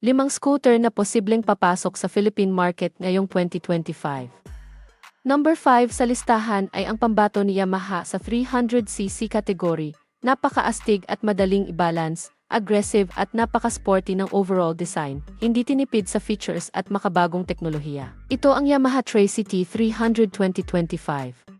5 scooter na posibleng papasok sa Philippine market ngayong 2025. Number 5 sa listahan ay ang pambato ni Yamaha sa 300cc category. Napaka-astig at madaling i-balance, aggressive at napaka-sporty ng overall design, hindi tinipid sa features at makabagong teknolohiya. Ito ang Yamaha Trace T300 2025.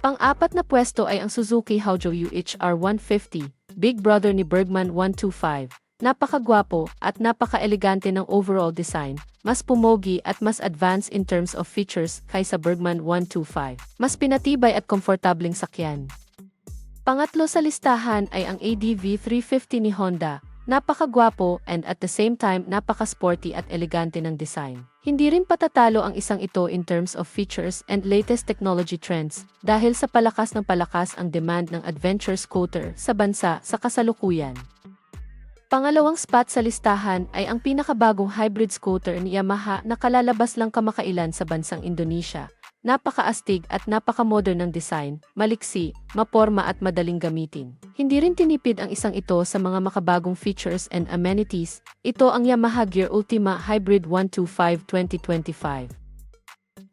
Pang-apat na pwesto ay ang Suzuki Haojue UHR 150, big brother ni Bergman 125. Napakagwapo at napaka-elegante ng overall design, mas pumogi at mas advanced in terms of features kaysa Bergman 125. Mas pinatibay at komportableng sakyan. Pangatlo sa listahan ay ang ADV 350 ni Honda. Napakagwapo and at the same time napaka-sporty at elegante ng design. Hindi rin patatalo ang isang ito in terms of features and latest technology trends dahil sa palakas ang demand ng adventure scooter sa bansa sa kasalukuyan. Pangalawang spot sa listahan ay ang pinakabagong hybrid scooter ni Yamaha na kalalabas lang kamakailan sa bansang Indonesia. Napaka-astig at napaka-modern ng design, maliksi, maporma at madaling gamitin. Hindi rin tinipid ang isang ito sa mga makabagong features and amenities. Ito ang Yamaha Gear Ultima Hybrid 125 2025.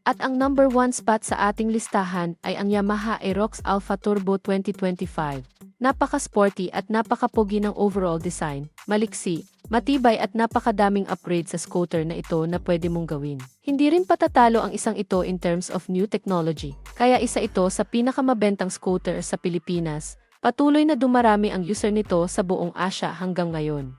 At ang number 1 spot sa ating listahan ay ang Yamaha Aerox Alpha Turbo 2025. Napaka-sporty at napaka-pogi ng overall design, maliksi, matibay at napakadaming upgrade sa scooter na ito na pwede mong gawin. Hindi rin patatalo ang isang ito in terms of new technology, kaya isa ito sa pinakamabentang scooter sa Pilipinas. Patuloy na dumarami ang user nito sa buong Asia hanggang ngayon.